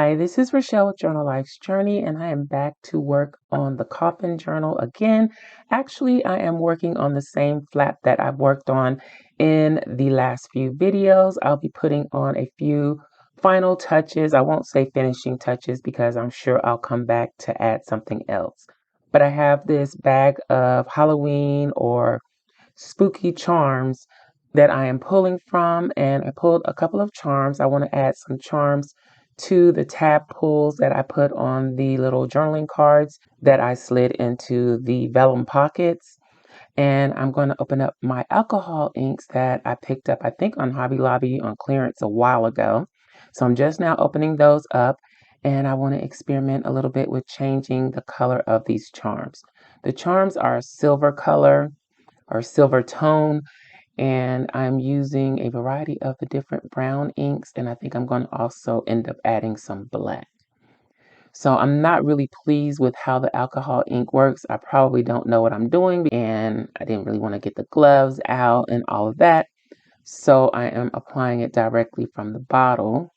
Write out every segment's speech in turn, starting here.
Hi, this is Rachelle with Journal Life's Journey, and I am back to work on the Coffin Journal again. Actually, I am working on the same flap that I've worked on in the last few videos. I'll be putting on a few final touches. I won't say finishing touches because I'm sure I'll come back to add something else. But I have this bag of Halloween or spooky charms that I am pulling from, and I pulled a couple of charms. I want to add some charms to the tab pulls that I put on the little journaling cards that I slid into the vellum pockets. And I'm going to open up my alcohol inks that I picked up, I think, on Hobby Lobby on clearance a while ago. So I'm just now opening those up, and I want to experiment a little bit with changing the color of these charms. The charms are a silver color or silver tone, and I'm using a variety of the different brown inks, and I think I'm going to also end up adding some black. So I'm not really pleased with how the alcohol ink works. I probably don't know what I'm doing, and I didn't really want to get the gloves out and all of that. So I am applying it directly from the bottle.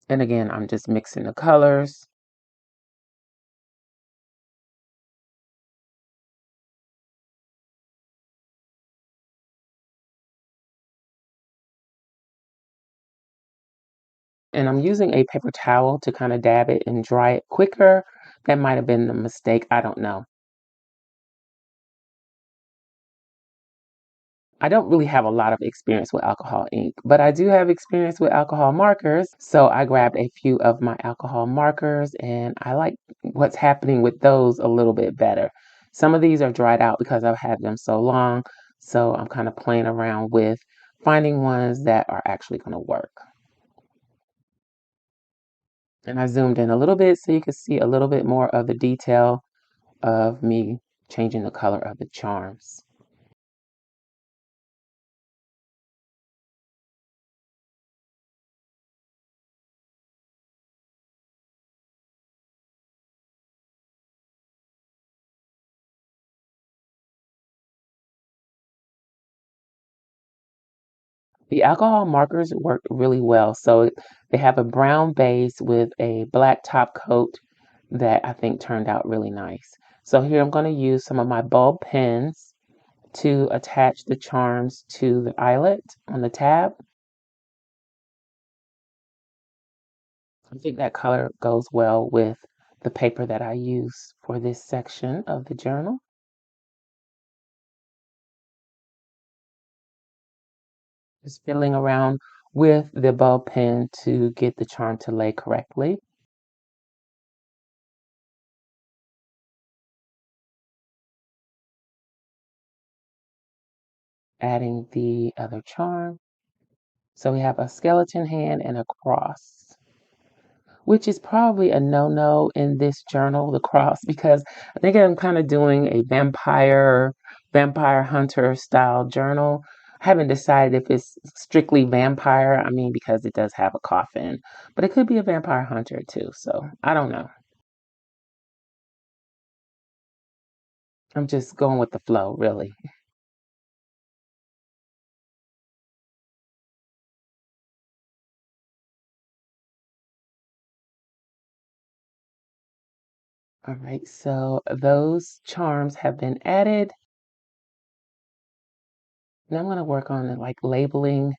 And again, I'm just mixing the colors. And I'm using a paper towel to kind of dab it and dry it quicker. That might have been the mistake. I don't know. I don't really have a lot of experience with alcohol ink, but I do have experience with alcohol markers. So I grabbed a few of my alcohol markers, and I like what's happening with those a little bit better. Some of these are dried out because I've had them so long. So I'm kind of playing around with finding ones that are actually going to work. And I zoomed in a little bit so you can see a little bit more of the detail of me changing the color of the charms. The alcohol markers work really well. So they have a brown base with a black top coat that I think turned out really nice. So here I'm going to use some of my bulb pens to attach the charms to the eyelet on the tab. I think that color goes well with the paper that I use for this section of the journal. Just fiddling around with the bulb pen to get the charm to lay correctly. Adding the other charm. So we have a skeleton hand and a cross, which is probably a no-no in this journal, the cross, because I think I'm kind of doing a vampire hunter style journal. I haven't decided if it's strictly vampire. I mean, because it does have a coffin, but it could be a vampire hunter too. So I don't know. I'm just going with the flow, really. All right, so those charms have been added. Now I'm going to work on like labeling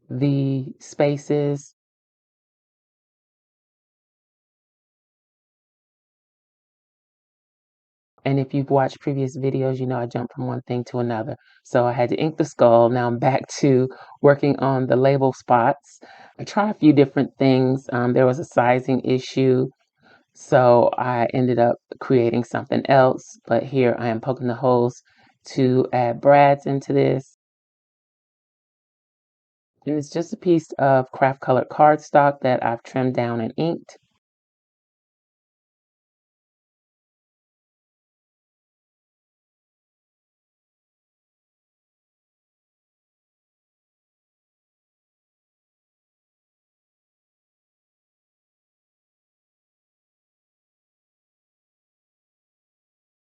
the spaces. And if you've watched previous videos, you know I jumped from one thing to another. So I had to ink the skull. Now I'm back to working on the label spots. I tried a few different things. There was a sizing issue, so I ended up creating something else. But here I am poking the holes to add brads into this. And it's just a piece of craft colored cardstock that I've trimmed down and inked.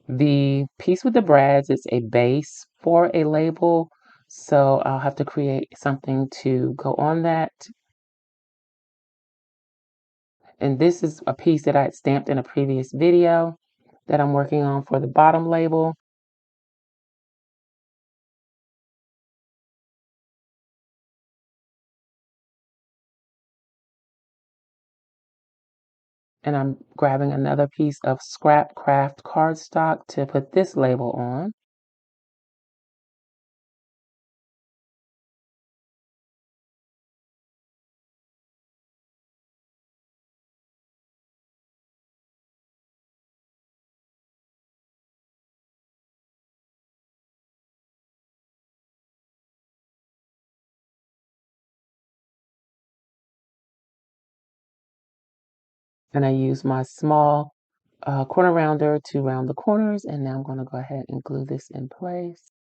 The piece with the brads is a base for a label, so I'll have to create something to go on that. And this is a piece that I had stamped in a previous video that I'm working on for the bottom label. And I'm grabbing another piece of scrap craft cardstock to put this label on. And I use my small corner rounder to round the corners. And now I'm going to go ahead and glue this in place.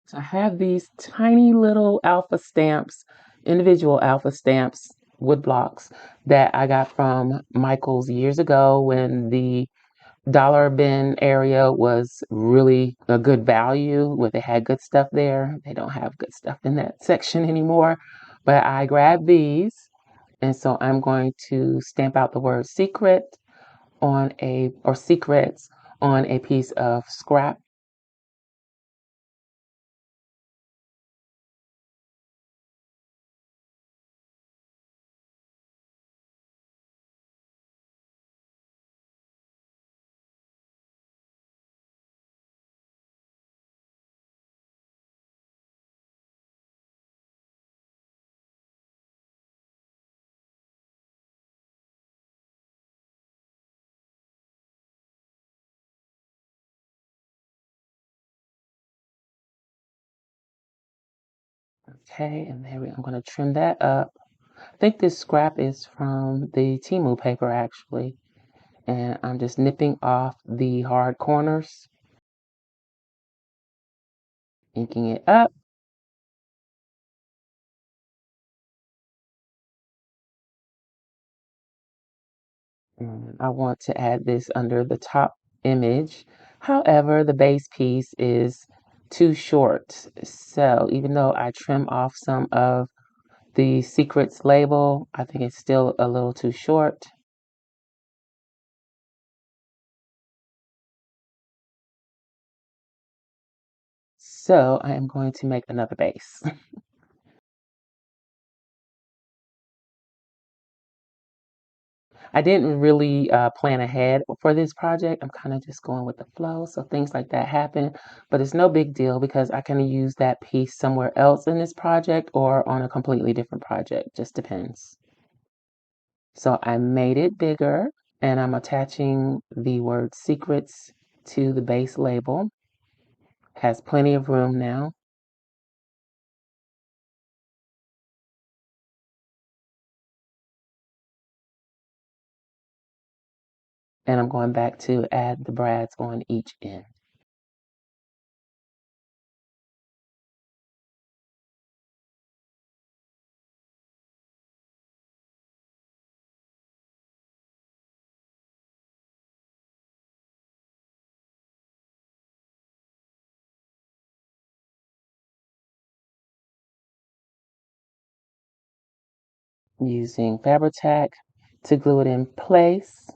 So I have these tiny little alpha stamps, individual alpha stamps, wood blocks that I got from Michael's years ago when the dollar bin area was really a good value, where they had good stuff there. They don't have good stuff in that section anymore. But I grabbed these, and so I'm going to stamp out the word secret on or secrets on a piece of scrap. Okay, and I'm going to trim that up. I think this scrap is from the Temu paper actually. And I'm just nipping off the hard corners, inking it up. And I want to add this under the top image. However, the base piece is too short. So even though I trim off some of the secrets label, I think it's still a little too short. So I am going to make another base. I didn't really plan ahead for this project. I'm kind of just going with the flow. So things like that happen, but it's no big deal because I can use that piece somewhere else in this project or on a completely different project. Just depends. So I made it bigger and I'm attaching the word secrets to the base label. Has plenty of room now. And I'm going back to add the brads on each end. Using Fabri-Tac to glue it in place.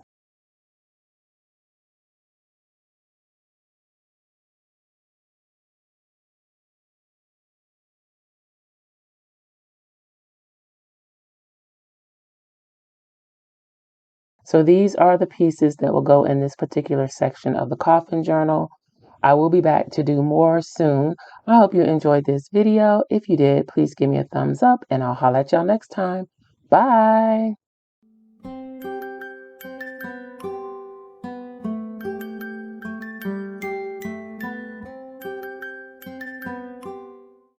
So these are the pieces that will go in this particular section of the Coffin Journal. I will be back to do more soon. I hope you enjoyed this video. If you did, please give me a thumbs up and I'll holler at y'all next time. Bye.